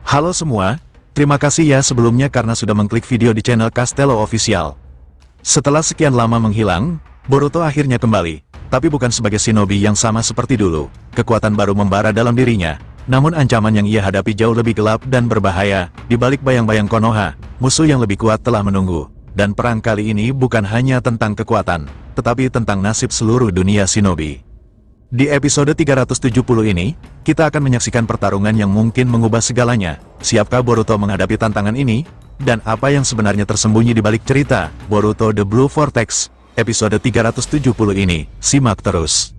Halo semua, terima kasih ya sebelumnya karena sudah mengklik video di channel Castello Official. Setelah sekian lama menghilang, Boruto akhirnya kembali, tapi bukan sebagai shinobi yang sama seperti dulu. Kekuatan baru membara dalam dirinya, namun ancaman yang ia hadapi jauh lebih gelap dan berbahaya. Di balik bayang-bayang Konoha, musuh yang lebih kuat telah menunggu. Dan perang kali ini bukan hanya tentang kekuatan, tetapi tentang nasib seluruh dunia shinobi. Di episode 370 ini, kita akan menyaksikan pertarungan yang mungkin mengubah segalanya. Siapkah Boruto menghadapi tantangan ini? Dan apa yang sebenarnya tersembunyi di balik cerita Boruto The Blue Vortex? Episode 370 ini, simak terus.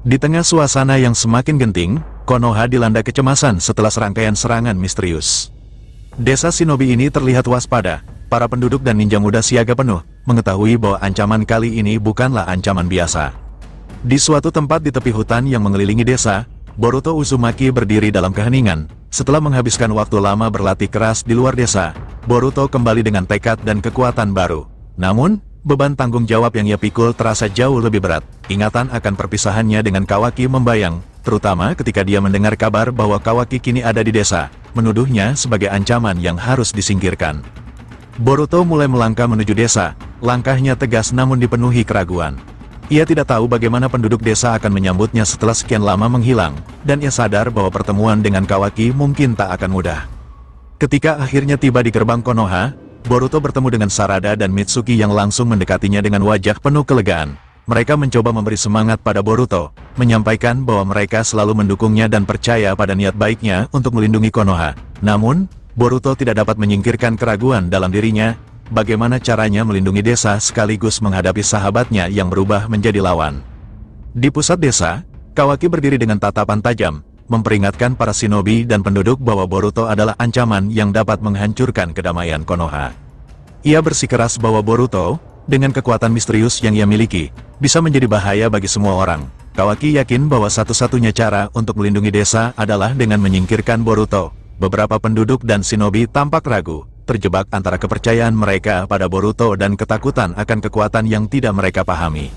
Di tengah suasana yang semakin genting, Konoha dilanda kecemasan setelah serangkaian serangan misterius. Desa shinobi ini terlihat waspada. Para penduduk dan ninja muda siaga penuh, mengetahui bahwa ancaman kali ini bukanlah ancaman biasa. Di suatu tempat di tepi hutan yang mengelilingi desa, Boruto Uzumaki berdiri dalam keheningan. Setelah menghabiskan waktu lama berlatih keras di luar desa, Boruto kembali dengan tekad dan kekuatan baru. Namun, beban tanggung jawab yang ia pikul terasa jauh lebih berat. Ingatan akan perpisahannya dengan Kawaki membayang, terutama ketika dia mendengar kabar bahwa Kawaki kini ada di desa, menuduhnya sebagai ancaman yang harus disingkirkan. Boruto mulai melangkah menuju desa, langkahnya tegas namun dipenuhi keraguan. Ia tidak tahu bagaimana penduduk desa akan menyambutnya setelah sekian lama menghilang, dan ia sadar bahwa pertemuan dengan Kawaki mungkin tak akan mudah. Ketika akhirnya tiba di gerbang Konoha, Boruto bertemu dengan Sarada dan Mitsuki yang langsung mendekatinya dengan wajah penuh kelegaan. Mereka mencoba memberi semangat pada Boruto, menyampaikan bahwa mereka selalu mendukungnya dan percaya pada niat baiknya untuk melindungi Konoha. Namun, Boruto tidak dapat menyingkirkan keraguan dalam dirinya. Bagaimana caranya melindungi desa sekaligus menghadapi sahabatnya yang berubah menjadi lawan. Di pusat desa, Kawaki berdiri dengan tatapan tajam, memperingatkan para shinobi dan penduduk bahwa Boruto adalah ancaman yang dapat menghancurkan kedamaian Konoha. Ia bersikeras bahwa Boruto, dengan kekuatan misterius yang ia miliki, bisa menjadi bahaya bagi semua orang. Kawaki yakin bahwa satu-satunya cara untuk melindungi desa adalah dengan menyingkirkan Boruto. Beberapa penduduk dan shinobi tampak ragu, terjebak antara kepercayaan mereka pada Boruto dan ketakutan akan kekuatan yang tidak mereka pahami.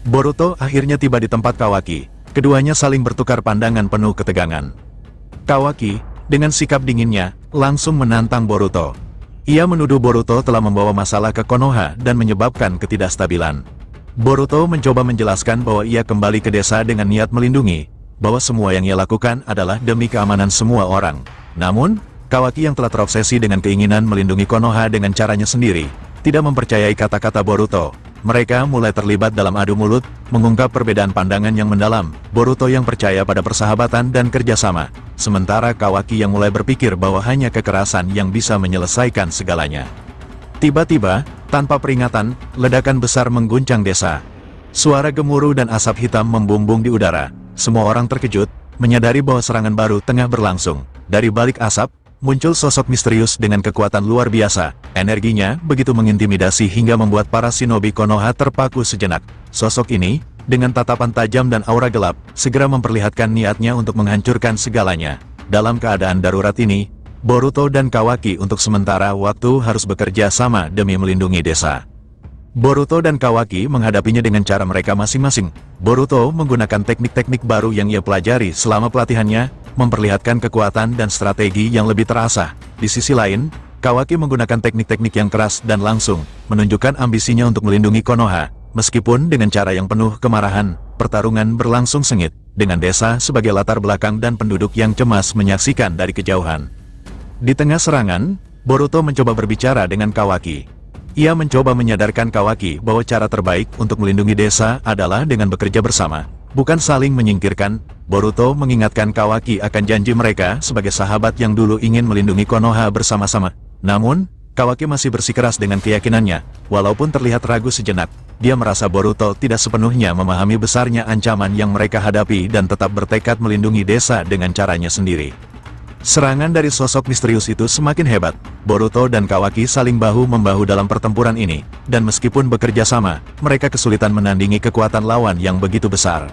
Boruto akhirnya tiba di tempat Kawaki. Keduanya saling bertukar pandangan penuh ketegangan. Kawaki, dengan sikap dinginnya, langsung menantang Boruto. Ia menuduh Boruto telah membawa masalah ke Konoha dan menyebabkan ketidakstabilan. Boruto mencoba menjelaskan bahwa ia kembali ke desa dengan niat melindungi, bahwa semua yang ia lakukan adalah demi keamanan semua orang. Namun, Kawaki yang telah terobsesi dengan keinginan melindungi Konoha dengan caranya sendiri, tidak mempercayai kata-kata Boruto. Mereka mulai terlibat dalam adu mulut, mengungkap perbedaan pandangan yang mendalam. Boruto yang percaya pada persahabatan dan kerjasama, sementara Kawaki yang mulai berpikir bahwa hanya kekerasan yang bisa menyelesaikan segalanya. Tiba-tiba, tanpa peringatan, ledakan besar mengguncang desa. Suara gemuruh dan asap hitam membumbung di udara. Semua orang terkejut, menyadari bahwa serangan baru tengah berlangsung. Dari balik asap, muncul sosok misterius dengan kekuatan luar biasa. Energinya begitu mengintimidasi hingga membuat para shinobi Konoha terpaku sejenak. Sosok ini, dengan tatapan tajam dan aura gelap, segera memperlihatkan niatnya untuk menghancurkan segalanya. Dalam keadaan darurat ini, Boruto dan Kawaki untuk sementara waktu harus bekerja sama demi melindungi desa. Boruto dan Kawaki menghadapinya dengan cara mereka masing-masing. Boruto menggunakan teknik-teknik baru yang ia pelajari selama pelatihannya, memperlihatkan kekuatan dan strategi yang lebih terasa. Di sisi lain, Kawaki menggunakan teknik-teknik yang keras dan langsung, menunjukkan ambisinya untuk melindungi Konoha. Meskipun dengan cara yang penuh kemarahan, pertarungan berlangsung sengit, dengan desa sebagai latar belakang dan penduduk yang cemas menyaksikan dari kejauhan. Di tengah serangan, Boruto mencoba berbicara dengan Kawaki. Ia mencoba menyadarkan Kawaki bahwa cara terbaik untuk melindungi desa adalah dengan bekerja bersama, bukan saling menyingkirkan. Boruto mengingatkan Kawaki akan janji mereka sebagai sahabat yang dulu ingin melindungi Konoha bersama-sama. Namun, Kawaki masih bersikeras dengan keyakinannya. Walaupun terlihat ragu sejenak, dia merasa Boruto tidak sepenuhnya memahami besarnya ancaman yang mereka hadapi dan tetap bertekad melindungi desa dengan caranya sendiri. Serangan dari sosok misterius itu semakin hebat. Boruto dan Kawaki saling bahu-membahu dalam pertempuran ini, dan meskipun bekerja sama, mereka kesulitan menandingi kekuatan lawan yang begitu besar.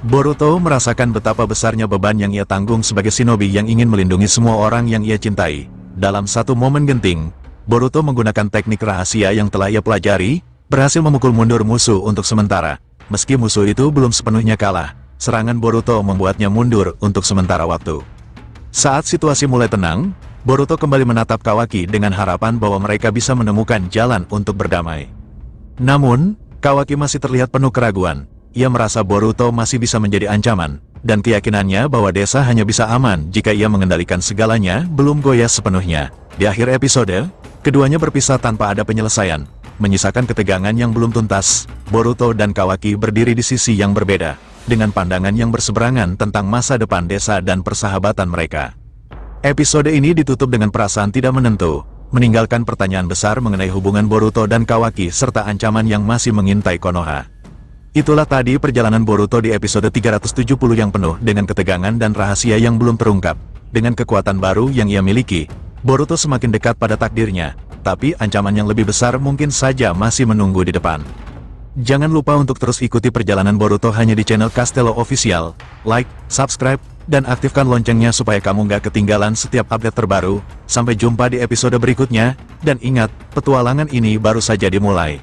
Boruto merasakan betapa besarnya beban yang ia tanggung sebagai shinobi yang ingin melindungi semua orang yang ia cintai. Dalam satu momen genting, Boruto menggunakan teknik rahasia yang telah ia pelajari, berhasil memukul mundur musuh untuk sementara. Meski musuh itu belum sepenuhnya kalah, serangan Boruto membuatnya mundur untuk sementara waktu. Saat situasi mulai tenang, Boruto kembali menatap Kawaki dengan harapan bahwa mereka bisa menemukan jalan untuk berdamai. Namun, Kawaki masih terlihat penuh keraguan. Ia merasa Boruto masih bisa menjadi ancaman, dan keyakinannya bahwa desa hanya bisa aman jika ia mengendalikan segalanya belum goyah sepenuhnya. Di akhir episode, keduanya berpisah tanpa ada penyelesaian, menyisakan ketegangan yang belum tuntas. Boruto dan Kawaki berdiri di sisi yang berbeda, dengan pandangan yang berseberangan tentang masa depan desa dan persahabatan mereka. Episode ini ditutup dengan perasaan tidak menentu, meninggalkan pertanyaan besar mengenai hubungan Boruto dan Kawaki serta ancaman yang masih mengintai Konoha. Itulah tadi perjalanan Boruto di episode 370 yang penuh dengan ketegangan dan rahasia yang belum terungkap. Dengan kekuatan baru yang ia miliki, Boruto semakin dekat pada takdirnya, tapi ancaman yang lebih besar mungkin saja masih menunggu di depan. Jangan lupa untuk terus ikuti perjalanan Boruto hanya di channel Castello Official. Like, subscribe, dan aktifkan loncengnya supaya kamu nggak ketinggalan setiap update terbaru. Sampai jumpa di episode berikutnya, dan ingat, petualangan ini baru saja dimulai.